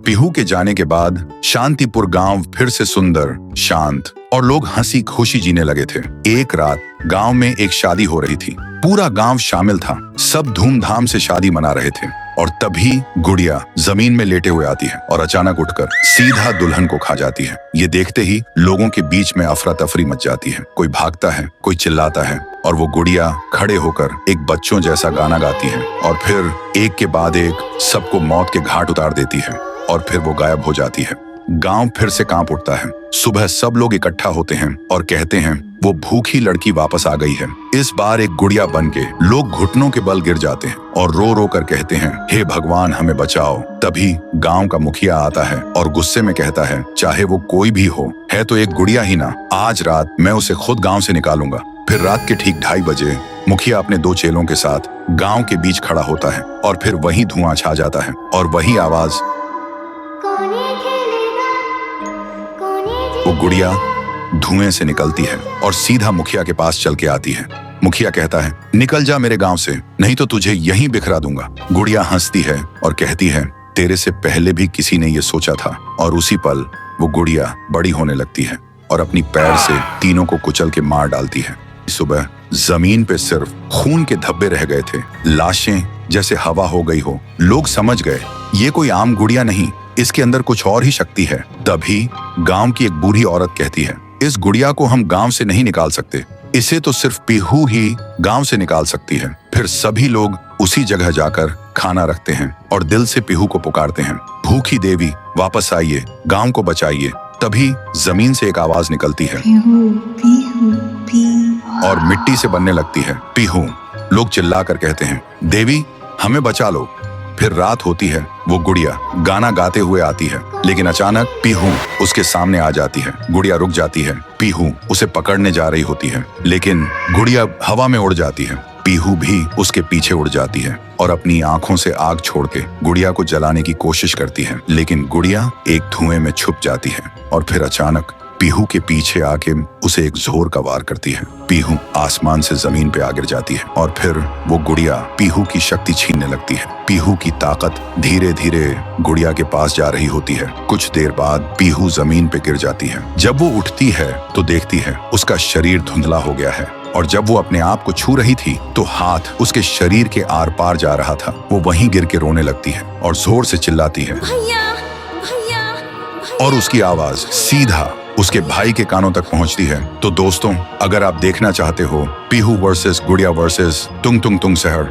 पीहू के जाने के बाद शांतिपुर गांव फिर से सुंदर, शांत और लोग हंसी खुशी जीने लगे थे। एक रात गांव में एक शादी हो रही थी। पूरा गांव शामिल था। सब धूमधाम से शादी मना रहे थे और तभी गुड़िया जमीन में लेटे हुए आती है और अचानक उठकर सीधा दुल्हन को खा जाती है। ये देखते ही लोगों के बीच में अफरा तफरी मच जाती है। कोई भागता है, कोई चिल्लाता है और वो गुड़िया खड़े होकर एक बच्चों जैसा गाना गाती है और फिर एक के बाद एक सबको मौत के घाट उतार देती है और फिर वो गायब हो जाती है। गांव फिर से कांप उठता है। सुबह सब लोग इकट्ठा होते हैं और कहते हैं वो भूखी लड़की वापस आ गई है। इस बार एक गुड़िया बन के लोग घुटनों के बल गिर जाते हैं और रो रो कर कहते हैं, हे भगवान हमें बचाओ। तभी गांव का मुखिया आता है और गुस्से में कहता है, चाहे वो कोई भी हो, है तो एक गुड़िया ही ना, आज रात मैं उसे खुद गांव से निकालूंगा। फिर रात के ठीक 2:30 बजे मुखिया अपने 2 चेलों के साथ गांव के बीच खड़ा होता है और फिर वही धुआं छा जाता है और वही आवाज, वो गुड़िया धुएं से निकलती है और सीधा मुखिया के पास चल के आती है। मुखिया कहता है, निकल जा मेरे गांव से, नहीं तो तुझे यहीं बिखरा दूंगा। गुड़िया हंसती है और कहती है, तेरे से पहले भी किसी ने ये सोचा था। और उसी पल वो गुड़िया बड़ी होने लगती है और अपनी पैर से तीनों को कुचल के मार डालती है। सुबह जमीन पे सिर्फ खून के धब्बे रह गए थे, लाशें जैसे हवा हो गई हो। लोग समझ गए ये कोई आम गुड़िया नहीं, इसके अंदर कुछ और ही शक्ति है। तभी गांव की एक बूढ़ी औरत कहती है, इस गुड़िया को हम गांव से नहीं निकाल सकते, इसे तो सिर्फ पीहू ही गांव से निकाल सकती है। फिर सभी लोग उसी जगह जाकर खाना रखते हैं और दिल से पीहू को पुकारते हैं, भूखी देवी वापस आइए, गांव को बचाइए। तभी जमीन से एक आवाज निकलती है पीहू, पीहू, पीहू। और मिट्टी से बनने लगती है पीहू। लोग चिल्लाकर कहते हैं, देवी हमें बचा लो। फिर रात होती है। वो गुड़िया गाना गाते हुए आती है, लेकिन अचानक पीहू उसके सामने आ जाती है। गुड़िया रुक जाती है। पीहू उसे पकड़ने जा रही होती है, लेकिन गुड़िया हवा में उड़ जाती है। पीहू भी उसके पीछे उड़ जाती है और अपनी आंखों से आग छोड़ के गुड़िया को जलाने की कोशिश करती है, लेकिन गुड़िया एक धुएं में छुप जाती है और फिर अचानक पीहू के पीछे आके उसे एक जोर का वार करती है। पीहू आसमान से जमीन पे आ गिर जाती है और फिर वो गुड़िया पीहू की शक्ति छीनने लगती है। पीहू की ताकत धीरे धीरे गुड़िया के पास जा रही होती है। कुछ देर बाद पीहू जमीन पे गिर जाती है। जब वो उठती है तो देखती है उसका शरीर धुंधला हो गया है और जब वो अपने आप को छू रही थी तो हाथ उसके शरीर के आर पार जा रहा था। वो वहीं गिर के रोने लगती है और जोर से चिल्लाती है, भैया, भैया, भैया। और उसकी आवाज सीधा उसके भाई के कानों तक पहुंचती है। तो दोस्तों, अगर आप देखना चाहते हो पीहू वर्सेस गुड़िया वर्सेस तुंग तुंग तुंग सहर,